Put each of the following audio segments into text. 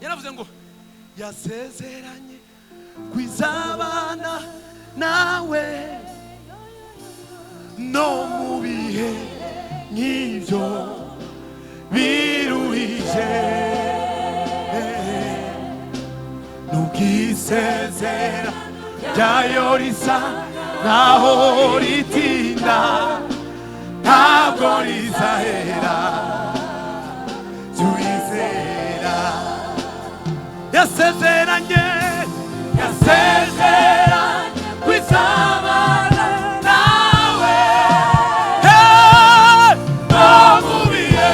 yaravuze ngo yasezeranye kwizabana nawe no mu bihe nk'ibyo biruhije nubwisezera ryayo risa naho ritinda ntabwo rizahera tuyizera yasezeranye kwizabana nawe no mu bihe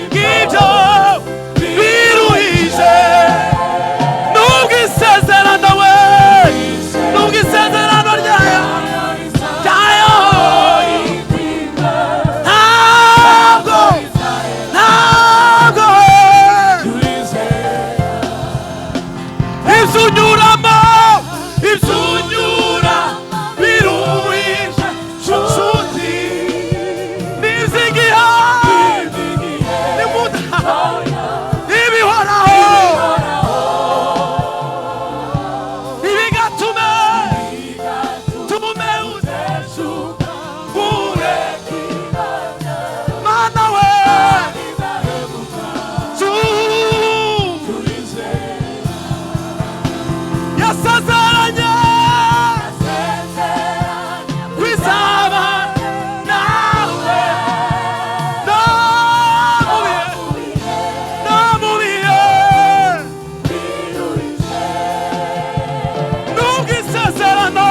nk'ibyo biruhije nubwisezerano we nubwisezerano ryayo ibzunyura biruhije nshuti nizigiha nimuda ibihoraho ibigatume tumumeuze mana we yasezeranye kwizabana nawe no mu bihe nubwisezerano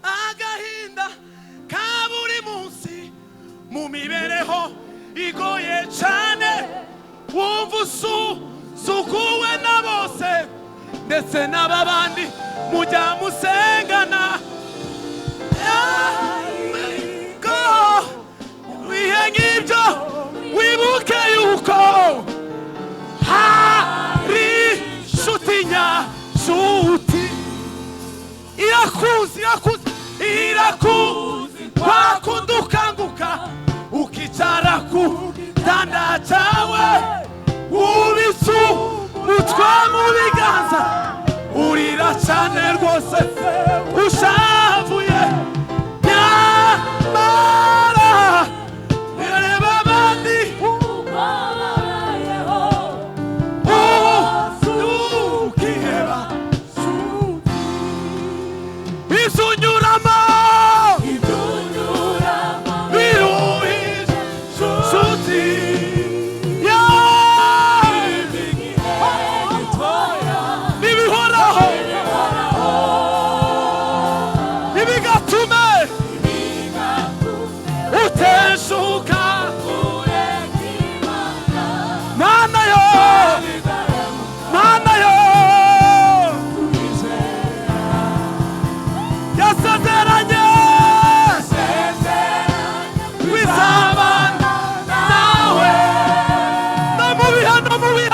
agahinda ka buri munsi mu mibereho igoye cyane wumva usukuwe na bose ndetse n'ababandi mujya musengana bihe nk'ibyo wibuke yuko hari inshuti nyashuti irakuzi wakundi ukanguka ukicara ku gitanda cyawe ubitse umutwe mu biganza urira cyane rwose ushavuye nyamara bireba abandi ukiheba izunyuramo biruhije nshuti nibihoraho nibigatume uteshuka mana yo yasezeranye kwizabana nawe no mu bihe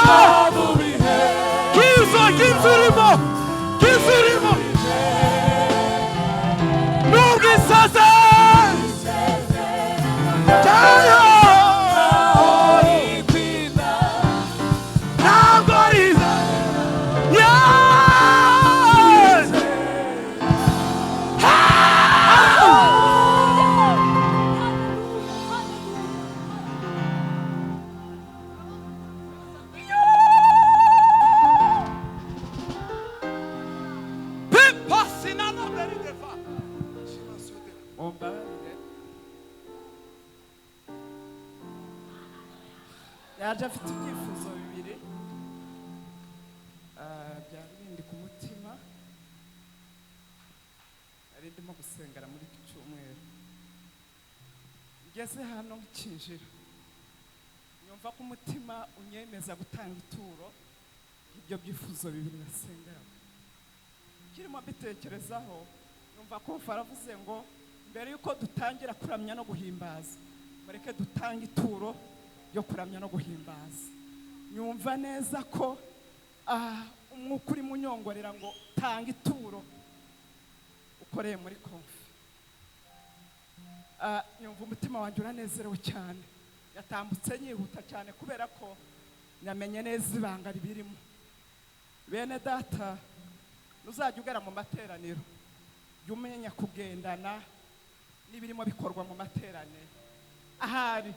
kizurimo nubwisezerano ntabwo riza yaje afite ibyifuzo bibiri byari bindi ku mutima ari ndimo gusengera muri iki cyumweru ngeze hano nkinjira nyumva ko umutima unyemeza gutanga ituro ibyo byifuzo bibiri nasengera kirimo bitekerezaho numva ko faravuze ngo mbere yuko dutangira kuramya no guhimbaza, mureke dutange ituro yo kuramya no guhimbaza. Nyumva neza ko umwuka uri munyongorera ngo tanga ituro ukoreye muri konfi. Nyumva umutima wanjye uranezerewe cyane, yatambutse yihuta cyane kubera ko nyamenye neza ibanga ribirimo. Bene data, nuzajya ugera mu materaniro jya umenya kugendana n'ibirimo bikorwa mu materaniro. Ahari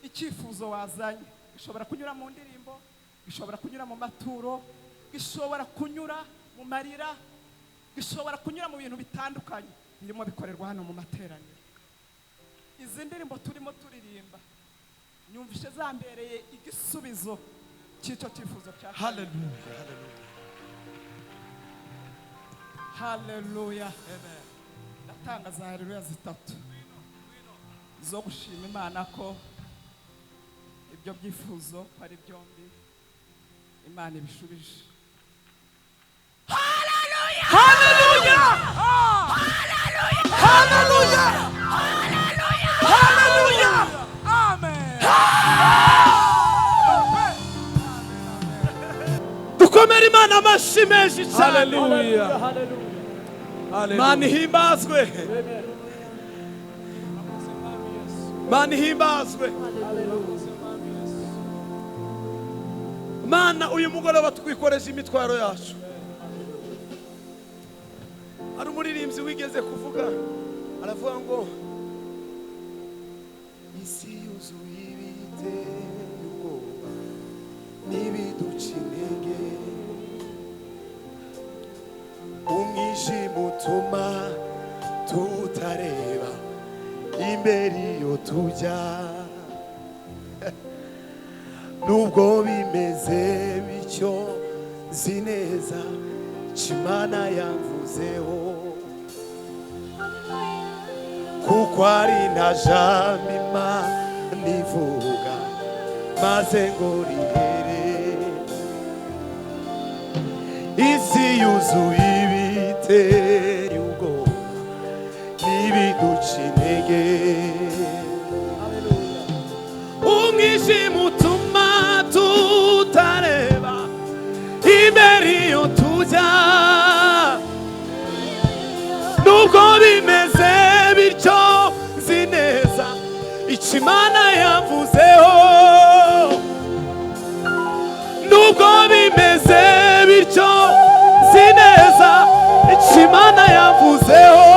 icyifuzo wazanye gishobora kunyura mu ndirimbo, gishobora kunyura mu maturo, gishobora kunyura mu marira, gishobora kunyura mu bintu bitandukanye birimo bikorerwa hano mu materaniro. Izi ndirimbo turimo turirimba nyumvishe zambereye igisubizo cy'icyo cyifuzo cya Hallelujah. Hallelujah. Amen. Natanga za haleluya zitatu zo gushima Imana ko ibyo byifuzo ari byombi Imana ibishubije. Hallelujah. Hallelujah. Hallelujah. Hallelujah. Amen. Dukomere Imana amashyi menshi cyane. Hallelujah. Imana ihimbazwe. Imana ihimbazwe. Mana, uyu mugoroba twikoreje imitwaro yacu. Ari umuririmbyi wigeze kuvuga, aravuga ngo isi yuzuye ibiteye ubwoba n'ibiduca intege, umwijima utuma tutareba imbere iyo tujya. Nubwo bimeze bityo nzi neza Imana yamvuzeho, kuko ari nta jambo Imana ivuga maze ngo rihere. Isi yuzuye ibiteye ubwoba n'ibiduca intege, umwijima utuma tutareba imbere iyo tujya. Nubwo bimeze bityo nzi neza icyo Imana yamvuzeho, nubwo bimeze bityo nzi neza icyo Imana yamvuzeho,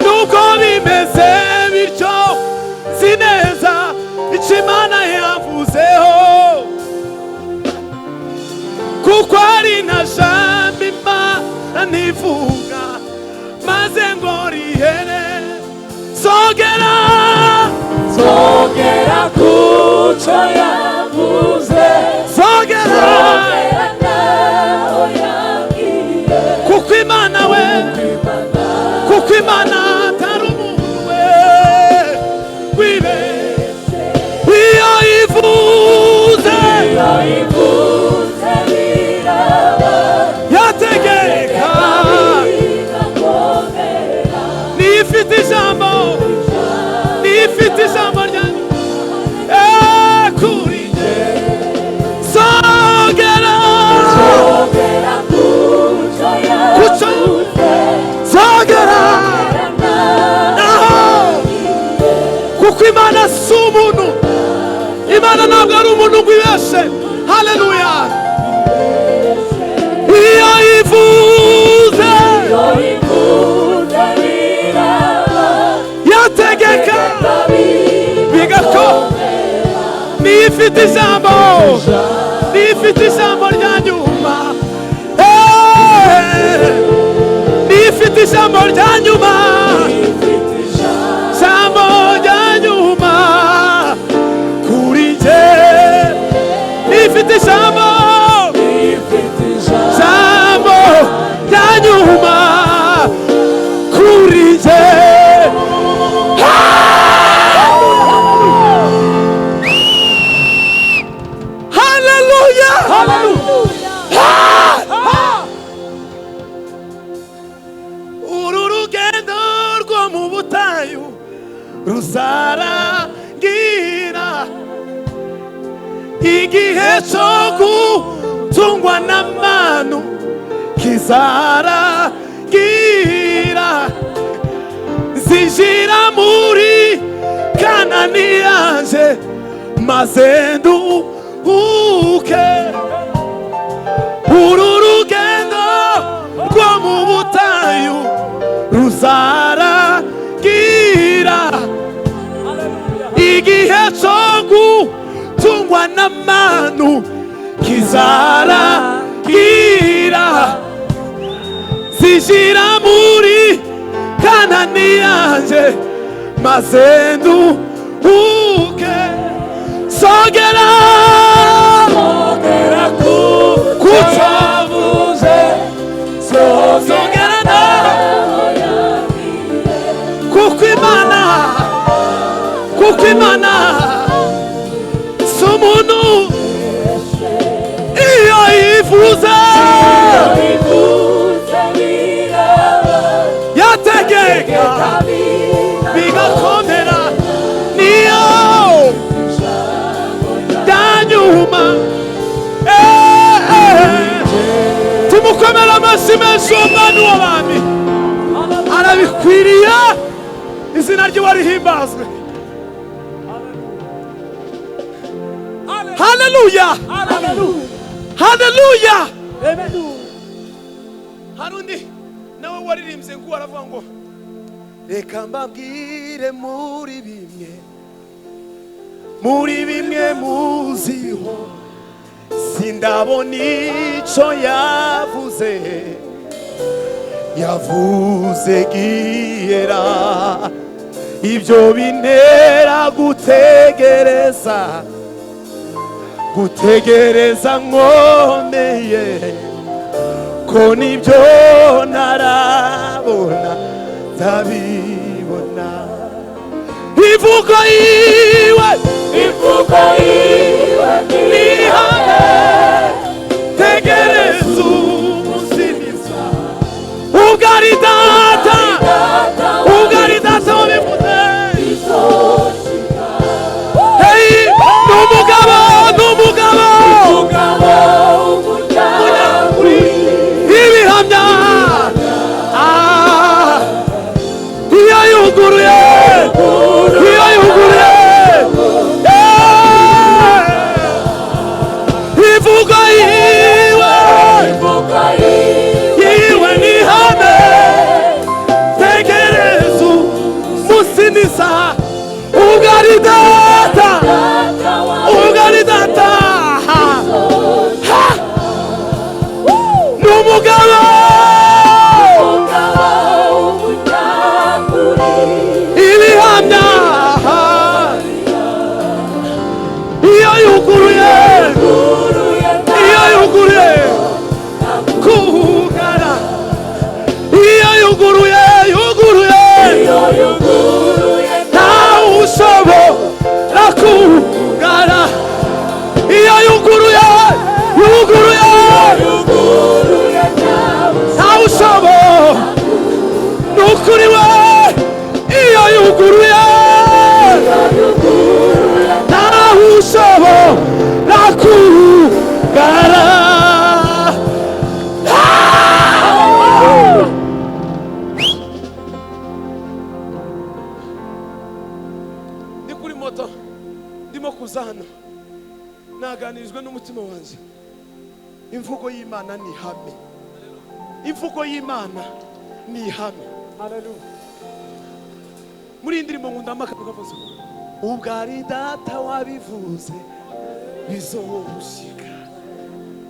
nubwo bimeze bityo nzi neza icyo Imana yamvuzeho, kuko ari nta jambo Imana ntivuga maze ngo rihere. Sogera kuco yavuze, sogera naho yambwiye, kuko Imana we, kuko Imana atari umuntu we wibeshye. Iyo ivuze biraba, yategeka nifite ijambo, nifite ijambo ryanyu kuri nje. Sogera kuco yavuze, sogera naho, kuko Imana si umuntu, Imana ntabwo ari umuntu ngo ibeshe. Haleluya. Iyo ivuze yategeka bigakomera. Nifite ijambo, nifite ijambo rya nyuma, nifite ijambo rya nyuma, ijambo rya nyuma kuri nje. Nifite ijambo, ijambo rya nyuma kuri nje. Hallelujah. Hallelujah. ruzarangira igihe cyo gutungwa n'amanu kizarangira nzinjira muri Kanani yanje maze nduhuke uru rugendo rwo mu butayu ruzarangira igihe cyo gutungwa n'amanu kizarangira nzinjira muri Kanani yanje maze nduhuke sogera kucavuze sogera nawe kuko Imana si umuntu iyo yifuza yategeka bigakomera niyo byanyuma tumukomera amashyi menshi uwo mwana w'abami arabikwiriye izina ry'uwo rihimbazwe haleluya haleluya hari undi nawe waririmbye ngo aravuga ngo reka mbabwire muri bimwe muziho sindabona icyo yavuze gihera ibyo bintera gutegereza nkomeye ko nibyo ntarabona ndabibona ivugo yiwe nihane tegereza umusingiza ubwo ari data wabivuze n'umugabo ibihamya iyo yuguruye ivuga yiwe nihame tegereza umusingiza ubwo ari data n'umugabo ibihamya iyo yuguruye kugara iyo yuguruye ntawe ushobora kugara iyo yuguruye ntawe ushobora n'ukuri we iyo yuguruye ntawe ushobora kugara ndi kuri moto ndimo kuza hano naganirijwe n'umutima wanjye imvugo y'Imana ni ihame muri iyi ndirimbo nkunda amagambo avuze ubwo ari data wabivuze bizoshika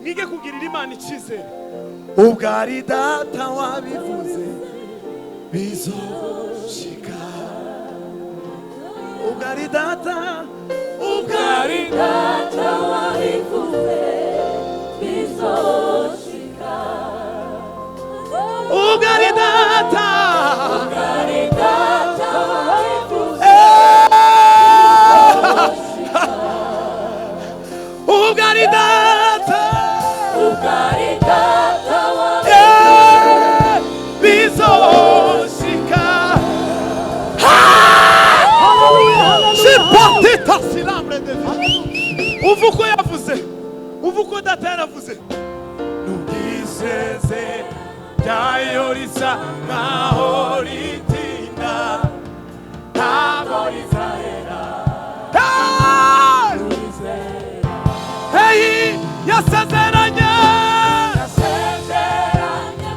mwige kugirira Imana icyizere ubwo ari data wabivuze bizoshika ubwo ari data wabivuze bizoshika ubwo ari data wabivuze ubwo ari data wabivuze bizoshika Ipotita silambre de umva uko yavuze, umva uko data yaravuze. Nubwiseze ryayo risa nkaho ritinda, ntabwo rizahera. Hey, yasezeranye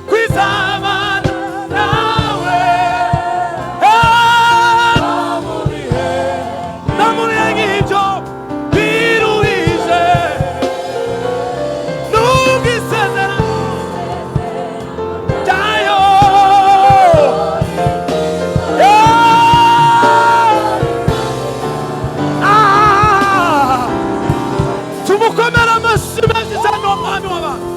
kwizabana nawe. Namuriye ngibyo biruhije. Nubwisezerano ryayo tumukomera amashyi menshi cyane umwami w'abantu.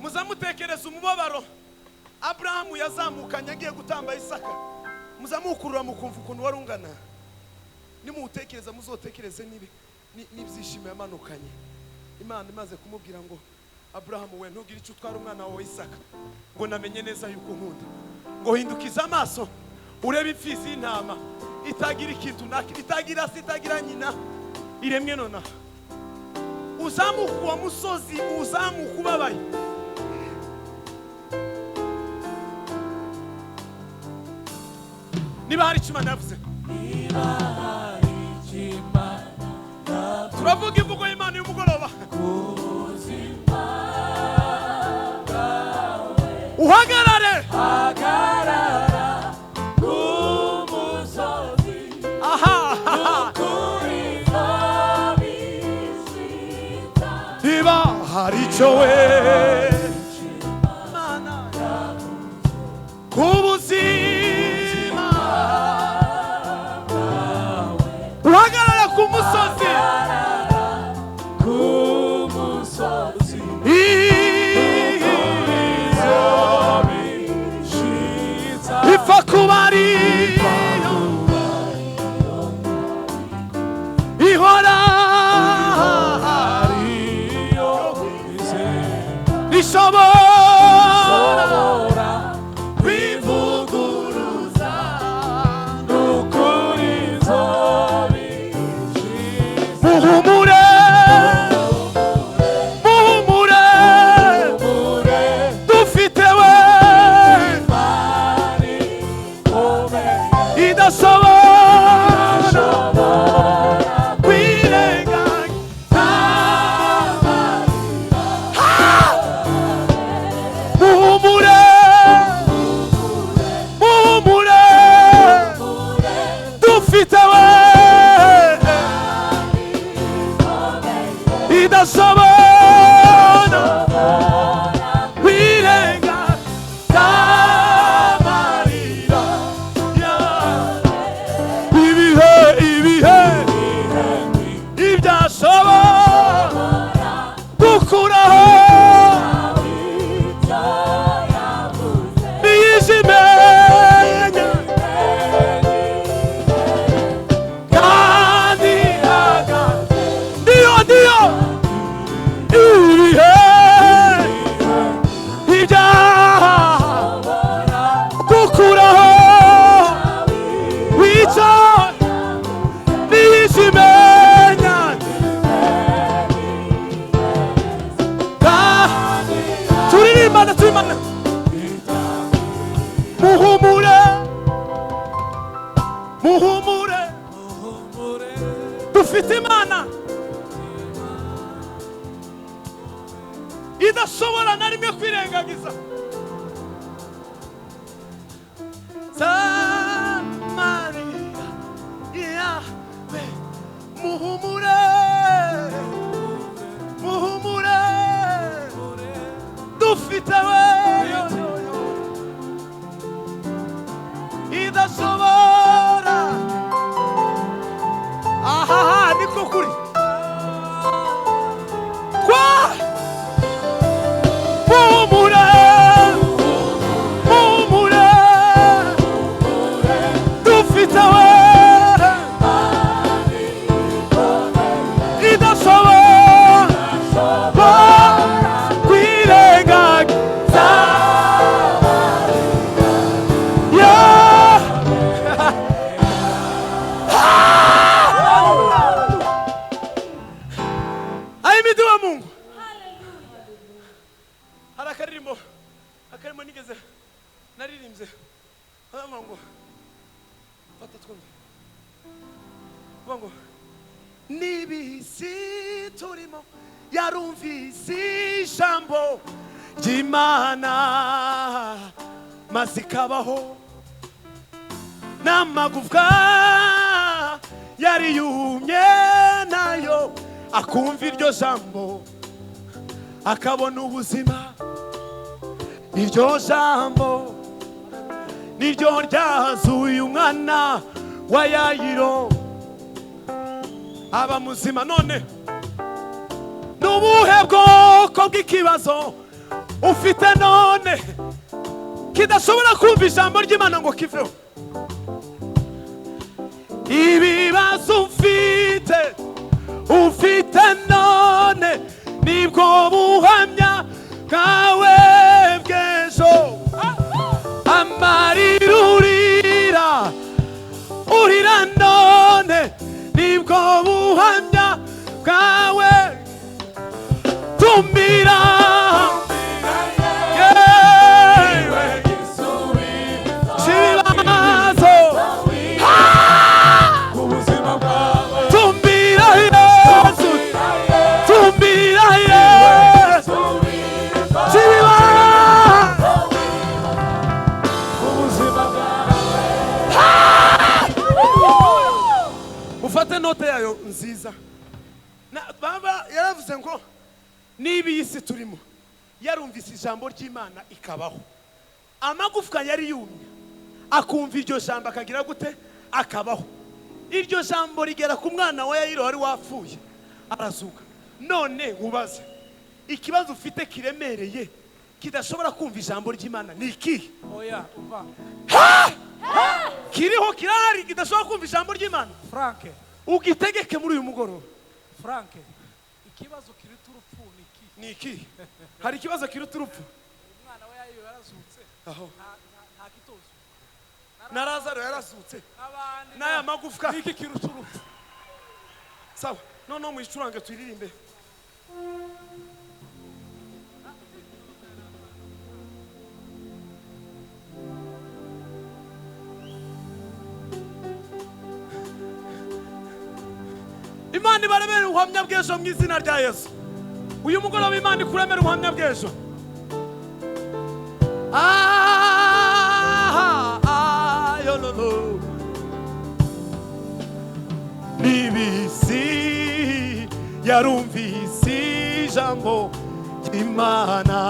Muzamutekereza umubabaro Abrahamu yazamukanye agiye gutamba Isaka, muzamukurura mukumva ukuntu wari ungana. Nimutekereza muzotekereze n'ibyishimo yamanukanye. Imana imaze kumubwira ngo Abrahamu, we ntugire icyo utwara umwana wawe Isaka, ngo namenye neza yuko nkunda. Ngo hindukiza amaso urebe imfizi y'intama itagira ikintu itagira se itagira nyina, iremwe nonaha. Uzamuka uwo musozi, uzamuka ubabaye. Niba hari icyo Imana yavuze, turavuga imvugo y'Imana y'umugoroba. Uhagarare kumusozi, niba hari icyo we Imana kubuzima, uhagarare kumusozi, ipfa kuba ariyo ihora ishobora kwivuguruza n'ukuri nzobishyize. Muhumure, muhumure, dufite we idashobora kwirengagiza. Muhumure, muhumure, dufite we idashobora kwirengagiza amarira yawe. Ibihe ibyashobora gukuraho niyijimenya kandi hagaze. Ndiyo ibihe ibyashobora gukuraho wica niyijimenya turirimbana. Muhumure, muhumure, dufite Imana idashobora na rimwe kwirengagiza. Samaria yawe, muhumure, muhumure, dufite we idashobora. Ahaha, niko kuri kwa muhumure, mungu hari akarimo nigeze naririmbye hama ngo fata twumve ngo nibisi turimo yarumvise ijambo ry'Imana maze ikabaho n'amagufwa yari yumye nayo akumva iryo jambo akabona ubuzima. Iryo jambo niryo ryazuye umwana wa Yayiro aba muzima. None nubuhe bwoko bw'ikibazo ufite none kidashobora kumva ijambo ry'Imana ngo kiveho? Ibibazo ufite none nibwo buhamya bwawe bw'ejo. Amarira urira none nibwo buhamya bwawe. Tumbira ufate note yayo nziza. Baba yaravuze ngo nibi isi turimo yarumvise ijambo ry'Imana ikabaho. Amagufwa yari yumye akumva iryo jambo akagira gute akabaho. Iryo jambo rigera ku mwana wa Yayiro wari wapfuye arazuka. None nkubaze ikibazo ufite kiremereye kidashobora kumva ijambo ry'Imana ni iki? Oya umva kiriho kirari kidashobora kumva ijambo ry'Imana. Frank ugitegeke muri uyu mugoroba. Frank ikibazo kiruta urupfu ni iki? Hari ikibazo kiruta urupfu? Umwana we Yayiro yarazutse aho nta kitozo na Lazaro yarazutse n'aya magufwa iki kiruta urupfu. Sawa none muyicurange tuyiririmbe. Imana ibaremere ubuhamya bw'ejo mu izina rya Yesu. Uyu mugoroba Imana ikuremere ubuhamya bw'ejo. Yololo nibisi yarumvise ijambo ry'Imana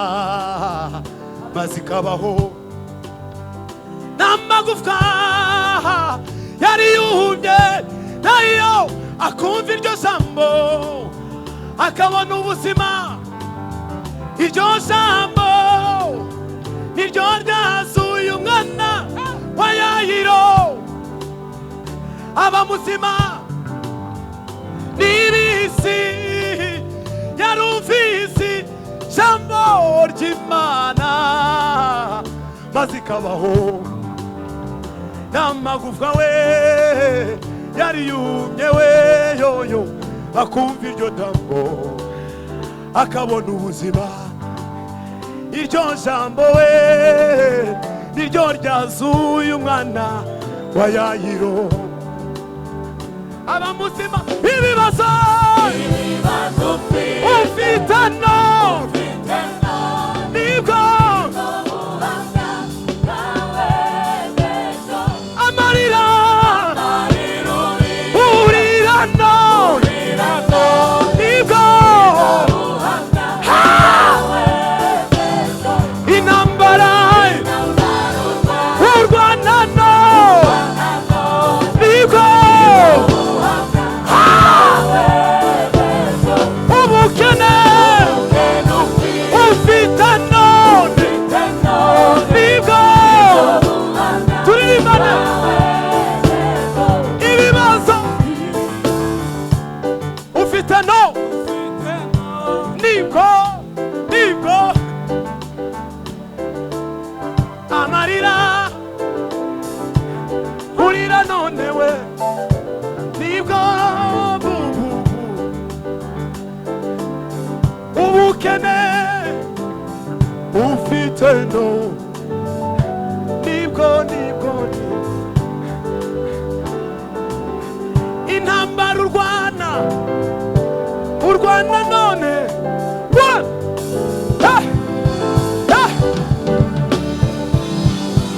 maze ikabaho. N'amagufwa yari yumye nayo akumva iryo jambo akabona ubuzima. Iryo jambo niryo ryazuye umwana wa Yayiro aba muzima. Nibisi yarumvise ijambo ry'Imana maze ikabaho. N'amagufwa we yari yumye we yoyo akumva iryo jambo akabona ubuzima. Iryo jambo we niryo ryazuye umwana wa Yayiro aba muzima. Ibibazo ufite none nibwo amarira urira none nibwo inambara urwana none nibwo ubukene ufite no nibwo intambara urwana none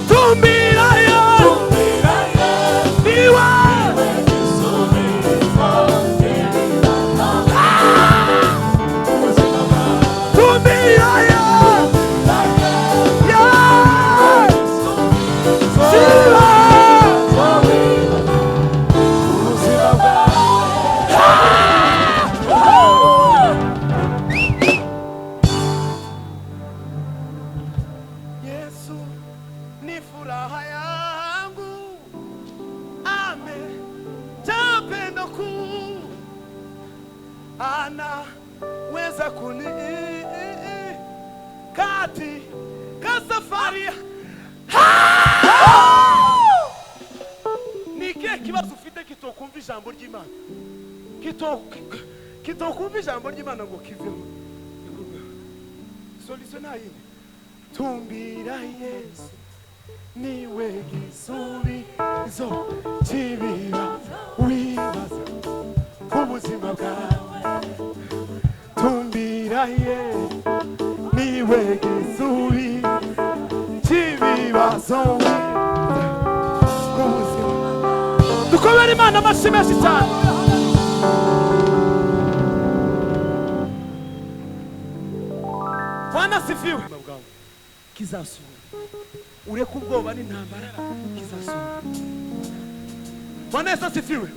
tumbirayo niwe anaweza kuni kati kasafari. Ni kihe kibazo ufite kitokumva ijambo ry'Imana? Kitokumva ijambo ry'Imana ngo kiveho. Solution nayo tumbira Yesu niwe gisubizo cy'ibibazo wibaza ubuzima bwawe. Tumbira Yesu niwe gisubizo cy'ibibazo ubuzima. Dukomere Imana amashyi menshi cyane. Bwana sifiwe. Kizasura ureka ubwoba n'intambara kizasura. Bwana Yesu asifiwe.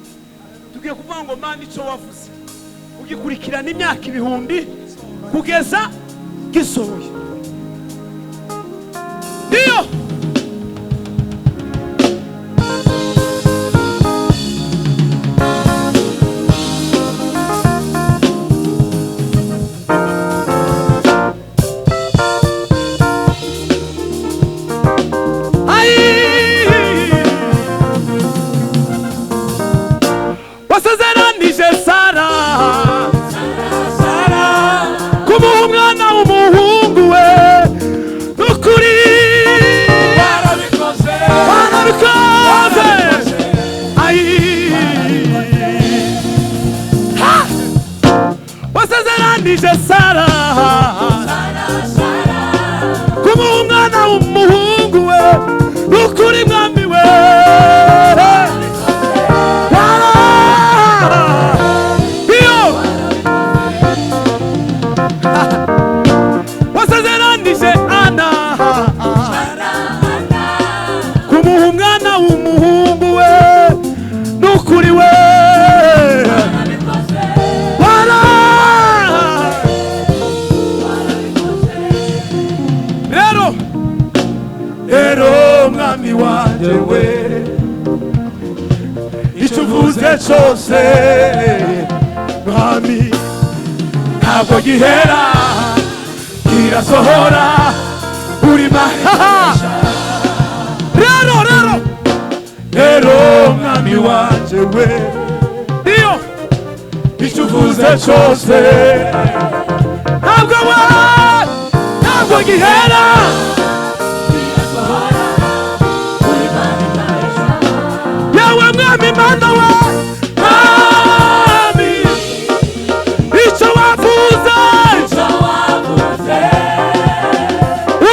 Tugiye kuvuga ngo Mana icyo wavuze ugikurikirana imyaka ibihumbi kugeza gisohoye. Ndiyo nije Sara kuba umwana w'umuhungu we n'ukuri mwami we. Wasezeranije Ana kumuha umwana w'umuhungu we n'ukuri we. Mwami wanje we icyo uvuze cyose mwami ntabwo gihera kirasohora uri mahasha. Rero mwami wanje we iyo icyo uvuze cyose ntabwo gihera Mwami Mana we Mwami icyo wavuze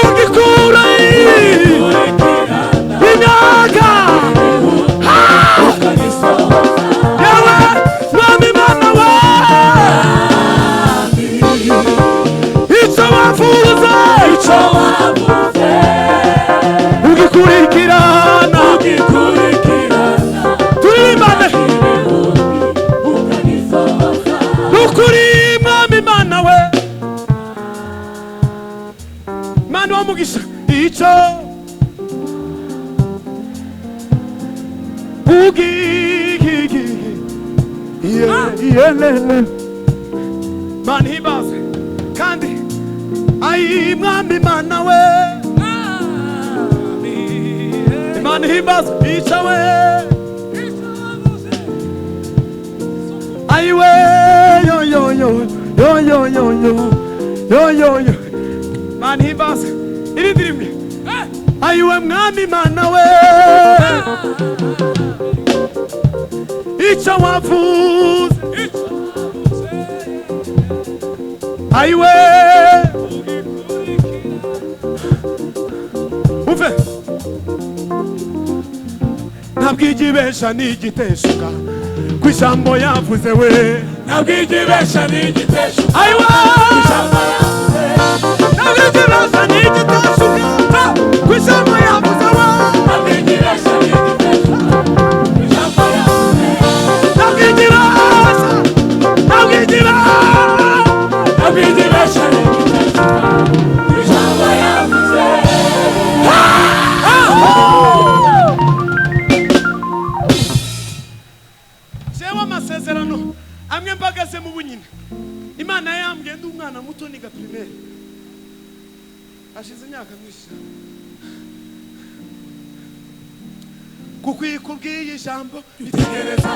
ugikura imyaka yawe Mwami Mana we icyo wavuze ugikurikirana nukuri Mwami Mana we Mana wamugisha icyo Mana himbaze kandi ayi Mwami Mana we Mana himbaze icyo we ayiwe yo yo yo yo mani himbaza irindi rimwe ayiwe mwami mana we icyo wavuze ayiwe umve ntabwo igibesha n'igiteshuka ku ijambo yavuze we ntabwo igibesha n'igiteshuka ayiwe ntabwo igibesha n'igiteshuka ku ijambo yavuze we ntabwo igibesha n'igiteshuka ku ijambo yavuze ntabwo igibesha ntabwo igibesha ntabwo igibesha n'igiteshuka ku ijambo yavuze jewe amasezerano amwe mbagaze mu bunyine Imana yambwiye ndi umwana muto niga primaire ashize imyaka myinshi kuko ikubwiye ijambo itegereza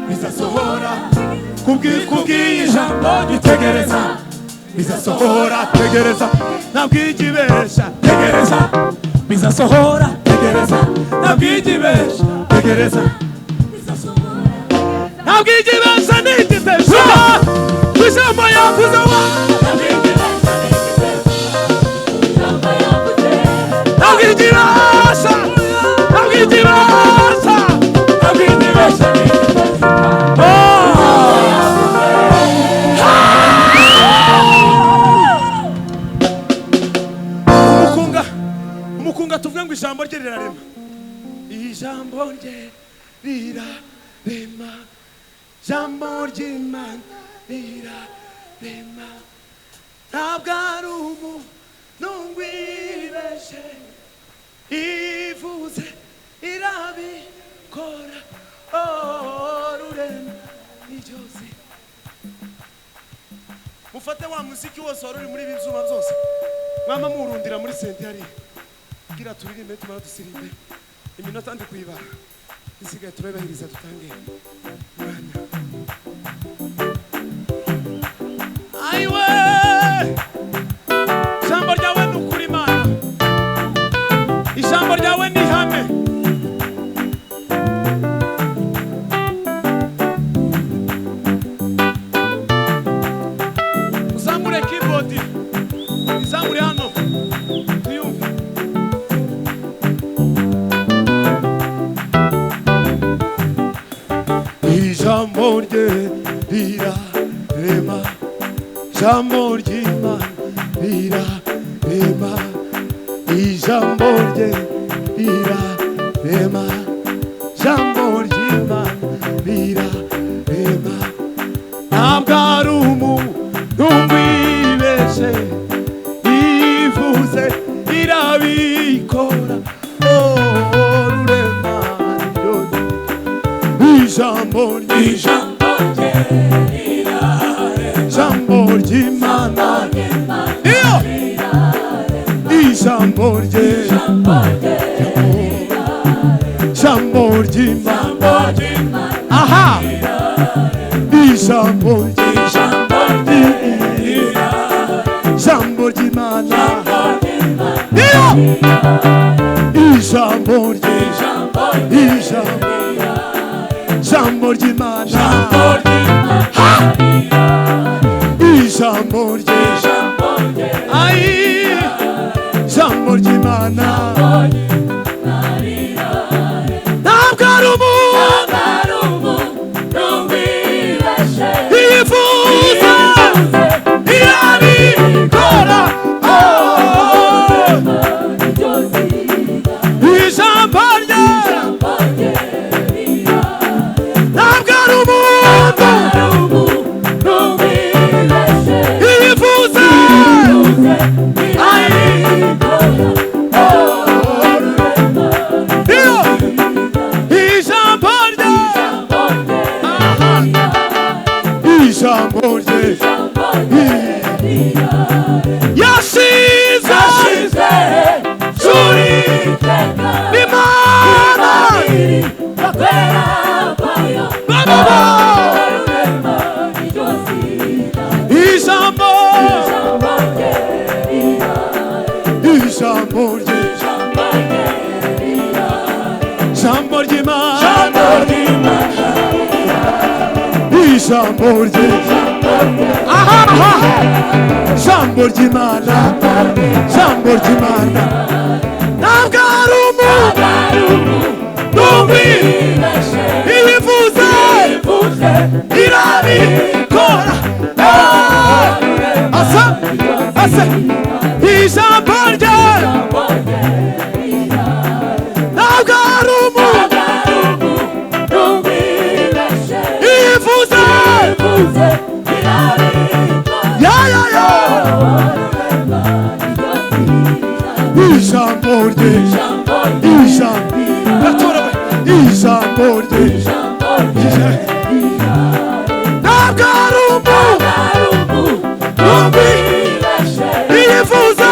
bizasohora kubwiye ijambo itegereza bizasohora tegereza ntabwo igibesha tegereza bizasohora tegereza ntabwo igibesha tegereza bizasohora ntabwo igibesha n'igiteshuka ku ijambo yavuze wa ntabwo igibesha n'igiteshuka ku ijambo yavuze ntabwo igibesha ntabwo igibesha ntabwo igibesha n'igiteshuka umukunga tuvuge ngo ijambo rye rirarema ijambo rye rirarema ijambo ry'Imana rirarema ntabwo ari umuntu wibeshe ivuze irabikora rurema n'ibyose mufate wa muziki wose wari uri muri ibi byuma byose mwama murundira muri sente hariya gira turirimbe tumara dusirimbe iminota ndi kuyibara isigaye turabahiriza dutange umwanya ayiwe ijambo ryawe ni ukuri Imana ijambo ryawe ni ihame uzamure keyboard izamure hano tuyumve ijambo rye rirarema ijambo ry'Imana rirarema ijambo rye rirarema ijambo ry'Imana rirarema ntabwo ari umuntu wibeshe ivuze irabikora rurema ryose ijambo ijambo rye rirarema ijambo ry'Imana iyo ijambo rye ijambo ry'Imana aha ijambo rye ijambo ry'Imana iyo ijambo rye ijambo ry'Imana ijambo rye ayi ijambo ry'Imana ntabwo ari umuntu yifuza irabikora ijambo rye ntabwo ari umuntu yifuza ijambo rye ijambo ry'Imana ijambo rye aha ijambo ry'Imana ijambo ry'Imana ntabwo ari umuntu ibivuze irabikora asa ijambo rye ntabwo ari umuntu ibivuze ya ijambo rye ijambo rye ntabwo ari umuntu ibivuze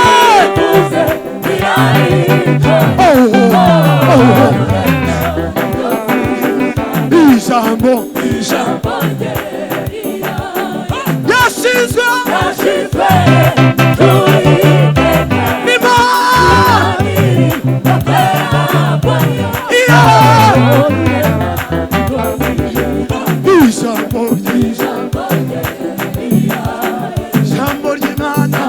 ijambo yashinzwe ijambo ry'Imana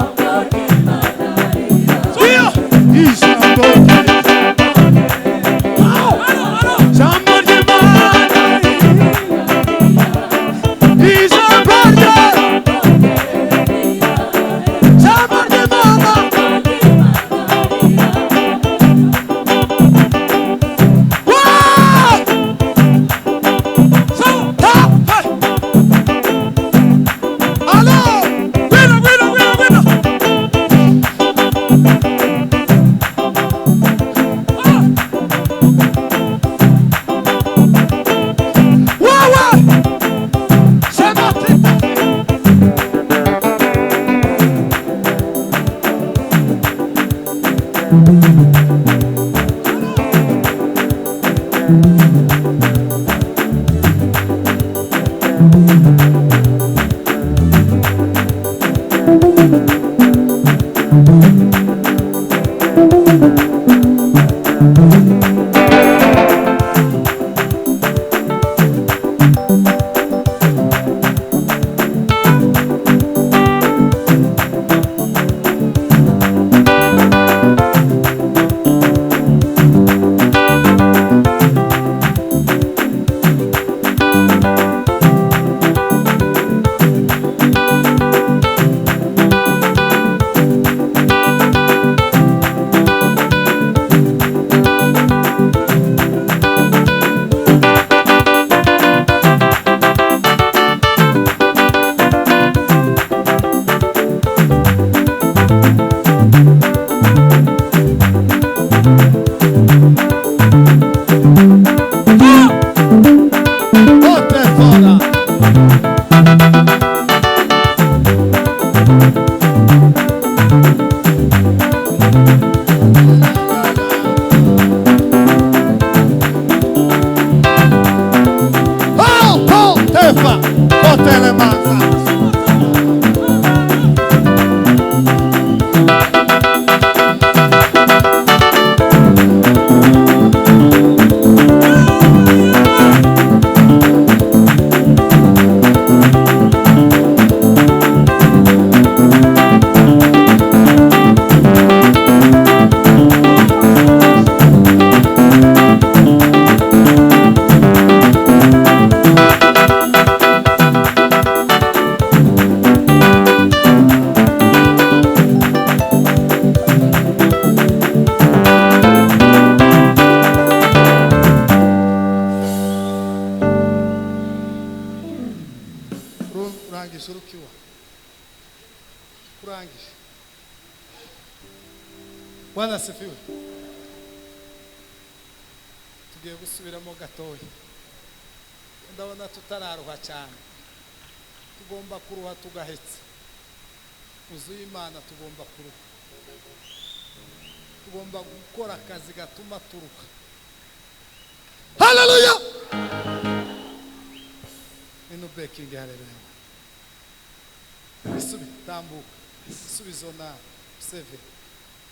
ijambo Bwana asifiwe. Tugiye gusubiramo gatoya. Ndabona tutararuha cyane. Tugomba kuruha tugahetse. Uzuye Imana tugomba kuruha. Tugomba gukora akazi gatuma turuha. Hallelujah. Ino beking hallelujah. Isubi tambuka. Isubizo na 7.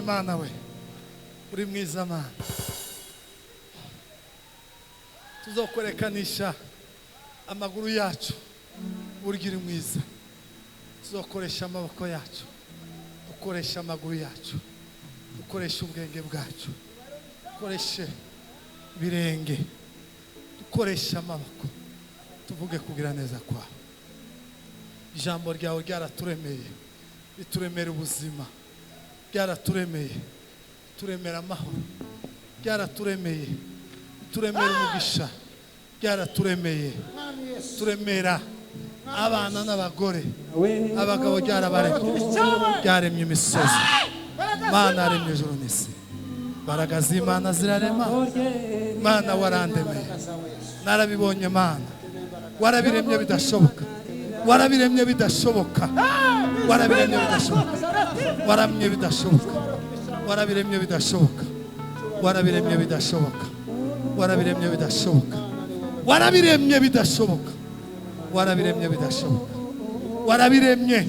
Mana we uri mwiza Mana tuzokwerekanisha amaguru yacu burya uri mwiza tuzokoresha amaboko yacu dukoresha amaguru yacu dukoresha ubwenge bwacu dukoreshe ibirenge dukoresha amaboko tuvuge kugira neza kwawe ijambo ryawe ryaraturemeye rituremera ubuzima ryaraturemeye turemera amahoro ryaraturemeye turemera umugisha ryaraturemeye turemera abana n'abagore abagabo ryarabaremye ryaremye imisozi Mana aremye ijuru n'isi imbaraga z'Imana zirarema Mana warandemeye narabibonye Mana warabiremye bidashoboka warabiremye bidashoboka warabiremye bidashoboka waramye bidashoboka warabiremye bidashoboka warabiremye bidashoboka warabiremye bidashoboka warabiremye bidashoboka warabiremye bidashoboka warabiremye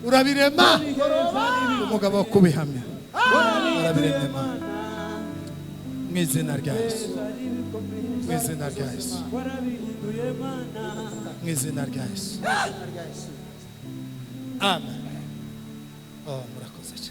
urabirema umugabo wo kubihamya warabiremye Mana mu izina rya Yesu mu izina rya Yesu mu izina rya Yesu amen. Oh, murakoze cyane.